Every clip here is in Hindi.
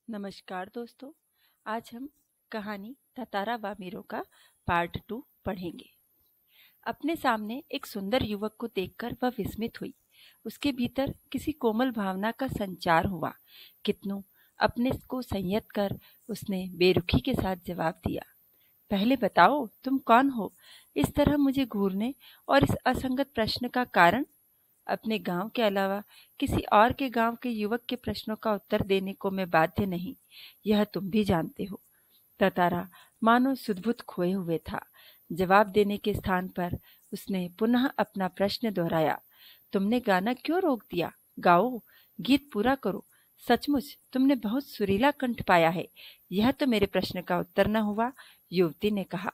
नमस्कार दोस्तों। आज हम कहानी ततारा वामिरो का पार्ट 2 पढ़ेंगे। अपने सामने एक सुंदर युवक को देखकर वह विस्मित हुई। उसके भीतर किसी कोमल भावना का संचार हुआ। कितनु अपने को संयत कर उसने बेरुखी के साथ जवाब दिया, पहले बताओ तुम कौन हो? इस तरह मुझे घूरने और इस असंगत प्रश्न का कारण? अपने गांव के अलावा किसी और के गांव के युवक के प्रश्नों का उत्तर देने को मैं बाध्य नहीं, यह तुम भी जानते हो। ततारा मानो सुधबुध खोए हुए था। जवाब देने के स्थान पर उसने पुनः अपना प्रश्न दोहराया, तुमने गाना क्यों रोक दिया? गाओ, गीत पूरा करो। सचमुच तुमने बहुत सुरीला कंठ पाया है। यह तो मेरे प्रश्न का उत्तर न हुआ, युवती ने कहा।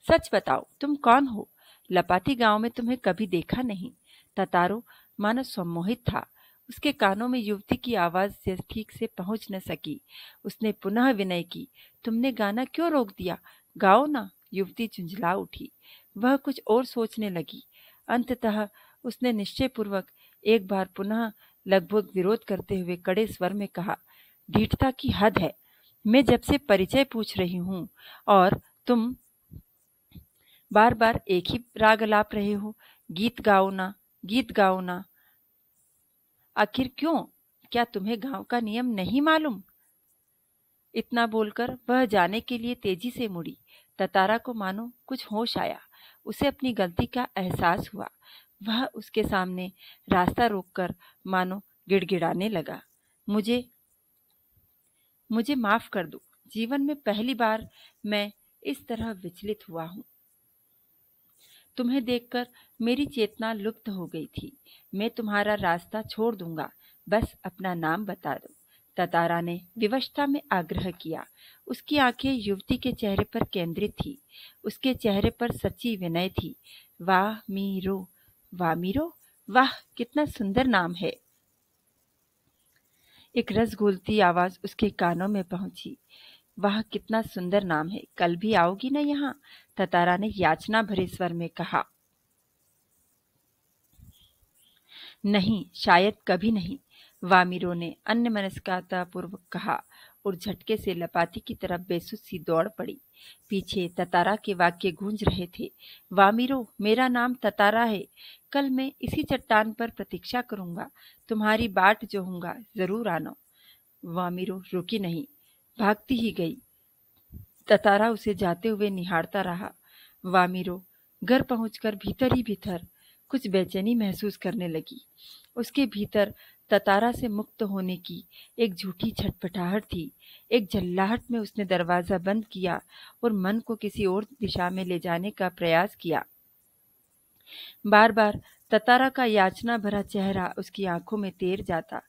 सच बताओ तुम कौन हो? लपाती गांव में तुम्हें कभी देखा नहीं। ततारो मानो सम्मोहित था। उसके कानों में युवती की आवाज ठीक से पहुंच न सकी। उसने पुनः विनय की, तुमने गाना क्यों रोक दिया? गाओ ना। युवती झुंझला उठी। वह कुछ और सोचने लगी। अंततः उसने निश्चयपूर्वक एक बार पुनः लगभग विरोध करते हुए कड़े स्वर में कहा, ढीठता की हद है। मैं जब से परिचय पूछ रही हूं और तुम बार बार एक ही राग अलाप रहे हो। गीत गाओ ना, गीत गाओ ना। आखिर क्यों? क्या तुम्हें गांव का नियम नहीं मालूम? इतना बोलकर वह जाने के लिए तेजी से मुड़ी। ततारा को मानो कुछ होश आया। उसे अपनी गलती का एहसास हुआ। वह उसके सामने रास्ता रोककर मानो गिड़गिड़ाने लगा, मुझे मुझे माफ कर दो। जीवन में पहली बार मैं इस तरह विचलित हुआ हूं। तुम्हें देखकर मेरी चेतना लुप्त हो गई थी। मैं तुम्हारा रास्ता छोड़ दूंगा, बस अपना नाम बता दो। ततारा ने विवशता में आग्रह किया। उसकी आंखें युवती के चेहरे पर केंद्रित थी। उसके चेहरे पर सच्ची विनय थी। वाह मीरो, वामीरो, वाह कितना सुंदर नाम है। एक रस घोलती आवाज उसके कानों में पहुंची। वाह कितना सुंदर नाम है। कल भी आओगी ना यहाँ? ततारा ने याचना भरे स्वर में कहा। नहीं, शायद कभी नहीं, वामिरो ने अन्यमनस्कतापूर्वक कहा और झटके से लपाती की तरफ बेसुध सी दौड़ पड़ी। पीछे ततारा के वाक्य गूंज रहे थे। वामिरो, मेरा नाम ततारा है। कल मैं इसी चट्टान पर प्रतीक्षा करूंगा। तुम्हारी बाट जोहूंगा, जरूर आना। वामिरो रुकी नहीं, भागती ही गई। ततारा उसे जाते हुए निहारता रहा। वामिरो घर पहुंचकर भीतर ही भीतर कुछ बेचैनी महसूस करने लगी। उसके भीतर ततारा से मुक्त होने की एक झूठी छटपटाहट थी। एक झल्लाहट में उसने दरवाजा बंद किया और मन को किसी और दिशा में ले जाने का प्रयास किया। बार बार ततारा का याचना भरा चेहरा उसकी आंखों में तैर जाता।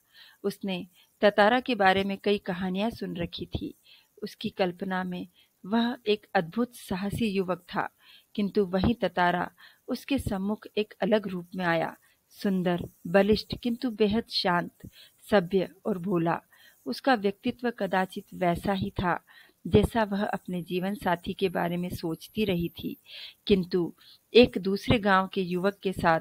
उसने ततारा के बारे में कई कहानियां सुन रखी थी। उसकी कल्पना में वह एक अद्भुत साहसी युवक था, किंतु वही ततारा उसके सम्मुख एक अलग रूप में आया। सुंदर, बलिष्ठ, किंतु बेहद शांत, सभ्य और भोला। उसका व्यक्तित्व कदाचित वैसा ही था जैसा वह अपने जीवन साथी के बारे में सोचती रही थी, किंतु एक दूसरे गांव के युवक के साथ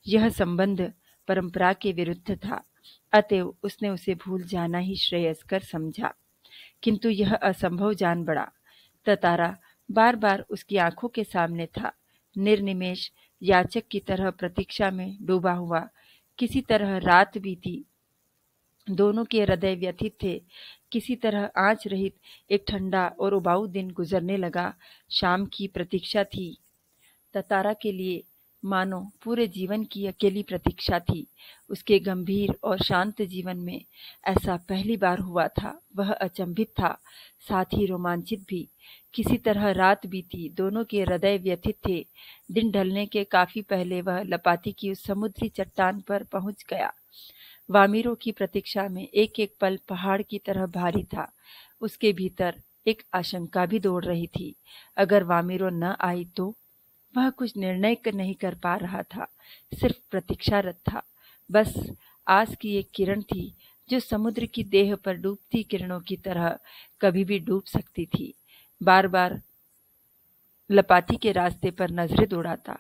यह संबंध परंपरा के विरुद्ध था। अतएव उसने उसे भूल जाना ही श्रेयस्कर समझा, किंतु यह असंभव जान पड़ा। ततारा बार बार उसकी आंखों के सामने था, निर्निमेष याचक की तरह प्रतीक्षा में डूबा हुआ। किसी तरह रात बीती, दोनों के हृदय व्यथित थे। किसी तरह आंच रहित एक ठंडा और उबाऊ दिन गुजरने लगा। शाम की प्रतीक्षा थी ततारा के लिए, मानो पूरे जीवन की अकेली प्रतीक्षा थी। उसके गंभीर और शांत जीवन में ऐसा पहली बार हुआ था। वह अचंभित था, साथ ही रोमांचित भी। किसी तरह रात बीती, दोनों के हृदय व्यथित थे। दिन ढलने के काफी पहले वह लपाती की उस समुद्री चट्टान पर पहुंच गया। वामिरो की प्रतीक्षा में एक एक पल पहाड़ की तरह भारी था। उसके भीतर एक आशंका भी दौड़ रही थी। अगर वामिरो न आई तो? वह कुछ निर्णय नहीं कर पा रहा था, सिर्फ प्रतीक्षारत था। बस आस की एक किरण थी जो समुद्र की देह पर डूबती किरणों की तरह कभी भी डूब सकती थी। बार बार लपाती के रास्ते पर नजरें दौड़ाता,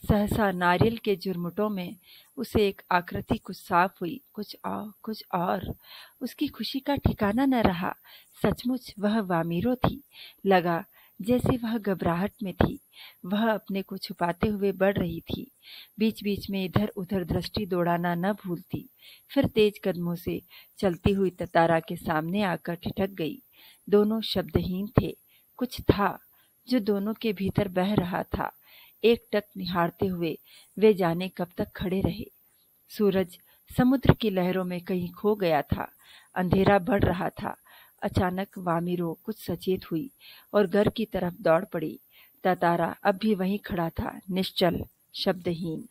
सहसा नारियल के झुरमुटों में उसे एक आकृति कुछ साफ हुई, कुछ और। उसकी खुशी का ठिकाना न रहा। सचमुच वह वामीरो थी। लगा जैसे वह घबराहट में थी। वह अपने को छुपाते हुए बढ़ रही थी। बीच बीच में इधर उधर दृष्टि दौड़ाना न भूलती। फिर तेज कदमों से चलती हुई ततारा के सामने आकर ठिठक गई। दोनों शब्दहीन थे। कुछ था जो दोनों के भीतर बह रहा था। एकटक निहारते हुए वे जाने कब तक खड़े रहे। सूरज समुद्र की लहरों में कहीं खो गया था। अंधेरा बढ़ रहा था। अचानक वामीरो कुछ सचेत हुई और घर की तरफ दौड़ पड़ी। ततारा अब भी वहीं खड़ा था, निश्चल, शब्दहीन।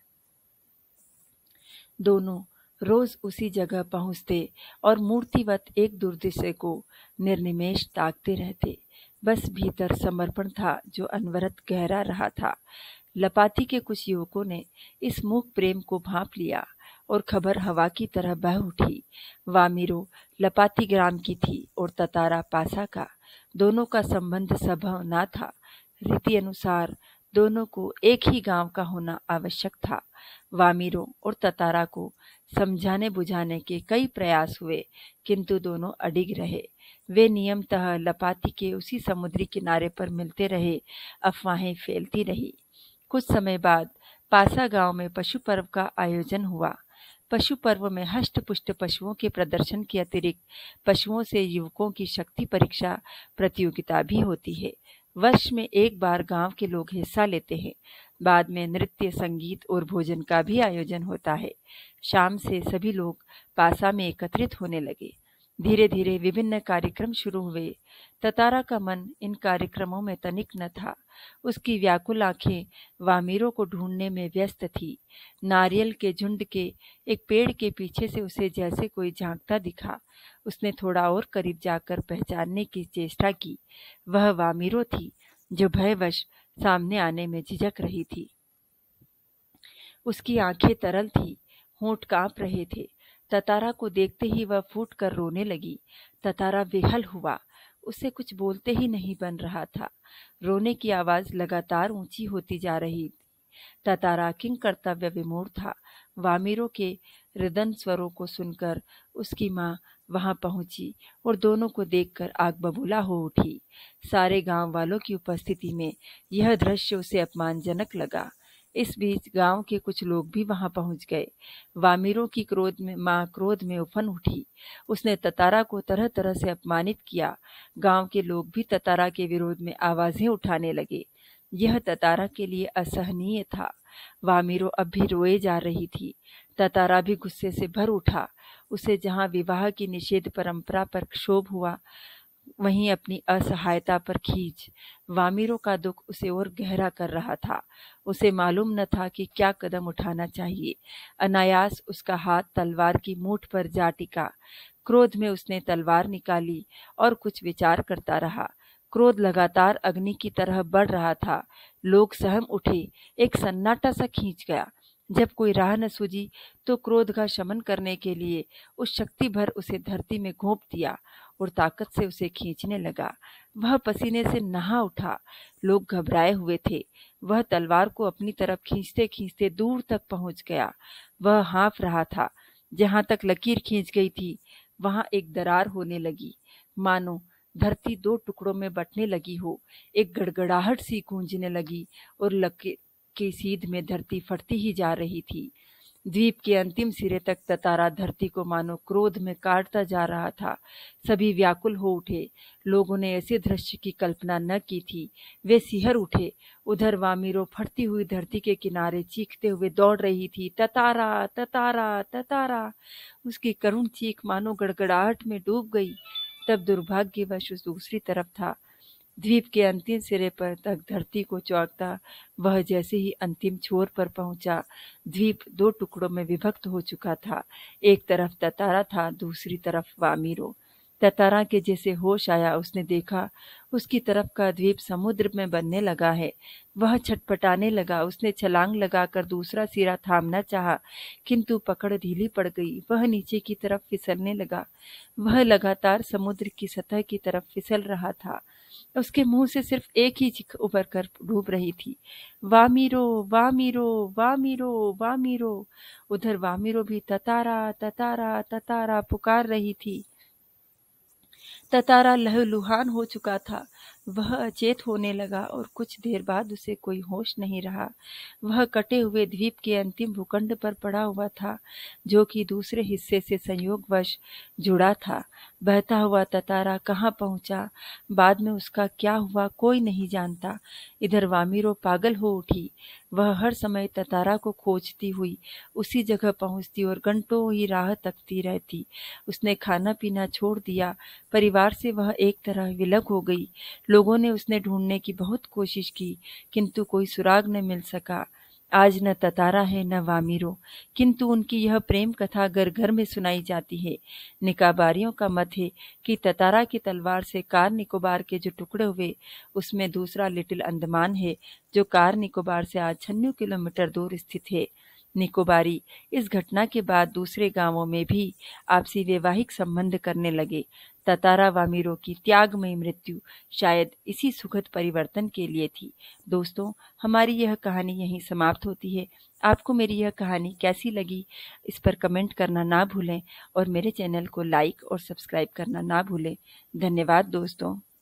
दोनों रोज उसी जगह पहुंचते और मूर्तिवत एक दूरदृश्य को निर्निमेष ताकते रहते। बस भीतर समर्पण था जो अनवरत गहरा रहा था। लपाती के कुछ युवकों ने इस मूक प्रेम को भांप लिया और खबर हवा की तरह बह उठी। वामीरो लपाती ग्राम की थी और ततारा पासा का। दोनों का संबंध संभव न था। रीति अनुसार दोनों को एक ही गांव का होना आवश्यक था। वामीरो और ततारा को समझाने बुझाने के कई प्रयास हुए, किंतु दोनों अडिग रहे। वे नियमतः लपाती के उसी समुद्री किनारे पर मिलते रहे। अफवाहें फैलती रही। कुछ समय बाद पासा गांव में पशु पर्व का आयोजन हुआ। पशु पर्व में हष्ट पुष्ट पशुओं के प्रदर्शन के अतिरिक्त पशुओं से युवकों की शक्ति परीक्षा प्रतियोगिता भी होती है। वर्ष में एक बार गांव के लोग हिस्सा लेते हैं। बाद में नृत्य, संगीत और भोजन का भी आयोजन होता है। शाम से सभी लोग पासा में एकत्रित होने लगे। धीरे धीरे विभिन्न कार्यक्रम शुरू हुए। ततारा का मन इन कार्यक्रमों में तनिक न था। उसकी व्याकुल आंखें वामीरो को ढूंढने में व्यस्त थी। नारियल के झुंड के एक पेड़ के पीछे से उसे जैसे कोई झांकता दिखा। उसने थोड़ा और करीब जाकर पहचानने की चेष्टा की। वह वामीरो थी जो भयवश सामने आने में झिझक रही थी। उसकी आंखें तरल थी, होंठ कांप रहे थे। ततारा को देखते ही वह फूट कर रोने लगी। ततारा बेहल हुआ। उसे कुछ बोलते ही नहीं बन रहा था। रोने की आवाज लगातार ऊंची होती जा रही थी। ततारा किंग कर्तव्य विमूढ़ था। वामीरो के रुदन स्वरों को सुनकर उसकी माँ वहां पहुंची और दोनों को देखकर आग बबूला हो उठी। सारे गांव वालों की उपस्थिति में यह दृश्य उसे अपमानजनक लगा। इस बीच गांव के कुछ लोग भी वहां पहुंच गए। वामीरो की माँ क्रोध में उफन उठी। उसने ततारा को तरह तरह से अपमानित किया। गांव के लोग भी ततारा के विरोध में आवाजें उठाने लगे। यह ततारा के लिए असहनीय था। वामीरो अब भी रोए जा रही थी। ततारा भी गुस्से से भर उठा। उसे जहां विवाह की निषेध परंपरा पर क्षोभ हुआ, वहीं अपनी असहायता पर खींच। वामीरो का दुख उसे और गहरा कर रहा था। उसे मालूम न था कि क्या कदम उठाना चाहिए। अनायास उसका हाथ तलवार की मूठ पर जा टिका। क्रोध में उसने तलवार निकाली और कुछ विचार करता रहा। क्रोध लगातार अग्नि की तरह बढ़ रहा था। लोग सहम उठे। एक सन्नाटा सा खींच गया। जब कोई राह न सूझी तो क्रोध का शमन करने के लिए उस शक्ति भर उसे धरती में घोंप दिया और ताकत से उसे खींचने लगा। वह पसीने से नहा उठा। लोग घबराए हुए थे। वह तलवार को अपनी तरफ खींचते खींचते दूर तक पहुंच गया। वह हाँफ रहा था। जहां तक लकीर खींच गई थी वहां एक दरार होने लगी, मानो धरती दो टुकड़ों में बंटने लगी हो। एक गड़गड़ाहट सी गूंजने लगी और लकीर की सीध में धरती फटती ही जा रही थी। द्वीप के अंतिम सिरे तक ततारा धरती को मानो क्रोध में काटता जा रहा था। सभी व्याकुल हो उठे। लोगों ने ऐसे दृश्य की कल्पना न की थी। वे सिहर उठे। उधर वामीरो फटती हुई धरती के किनारे चीखते हुए दौड़ रही थी, ततारा ततारा ततारा। उसकी करुण चीख मानो गड़गड़ाहट में डूब गई। तब दुर्भाग्यवश उस दूसरी तरफ था। द्वीप के अंतिम सिरे पर तक धरती को चौंकता वह जैसे ही अंतिम छोर पर पहुंचा, द्वीप दो टुकड़ों में विभक्त हो चुका था। एक तरफ ततारा था, दूसरी तरफ वामीरो। ततारा के जैसे होश आया, उसने देखा उसकी तरफ का द्वीप समुद्र में बनने लगा है। वह छटपटाने लगा। उसने छलांग लगाकर दूसरा सिरा थामना चाहा, किंतु पकड़ ढीली पड़ गई। वह नीचे की तरफ फिसलने लगा। वह लगातार समुद्र की सतह की तरफ फिसल रहा था। उसके मुंह से सिर्फ एक ही चीख उभर कर डूब रही थी, वामीरो, वामीरो, वामीरो, वामीरो। उधर वामीरो भी ततारा, ततारा, ततारा पुकार रही थी। ततारा लहूलुहान हो चुका था। वह अचेत होने लगा और कुछ देर बाद उसे कोई होश नहीं रहा। वह कटे हुए द्वीप के अंतिम भूखंड पर पड़ा हुआ था, जो कि दूसरे हिस्से से संयोगवश जुड़ा था। बहता हुआ ततारा कहाँ पहुंचा, बाद में उसका क्या हुआ, कोई नहीं जानता। इधर वामीरो पागल हो उठी। वह हर समय ततारा को खोजती हुई उसी जगह पहुंचती और घंटों ही राह तकती रहती। उसने खाना पीना छोड़ दिया। परिवार से वह एक तरह विलग हो गई। लोगों ने उसे ढूंढने की बहुत कोशिश की, किंतु कोई सुराग न मिल सका। आज न ततारा है न वामीरो, किंतु उनकी यह प्रेम कथा घर घर में सुनाई जाती है। निकाबारियों का मत है कि ततारा की तलवार से कार निकोबार के जो टुकड़े हुए, उसमें दूसरा लिटिल अंडमान है, जो कार निकोबार से आज 96 किलोमीटर दूर स्थित है। निकोबारी इस घटना के बाद दूसरे गांवों में भी आपसी वैवाहिक संबंध करने लगे। ततारा वामीरो की त्यागमयी मृत्यु शायद इसी सुखद परिवर्तन के लिए थी। दोस्तों, हमारी यह कहानी यहीं समाप्त होती है। आपको मेरी यह कहानी कैसी लगी, इस पर कमेंट करना ना भूलें और मेरे चैनल को लाइक और सब्सक्राइब करना ना भूलें। धन्यवाद दोस्तों।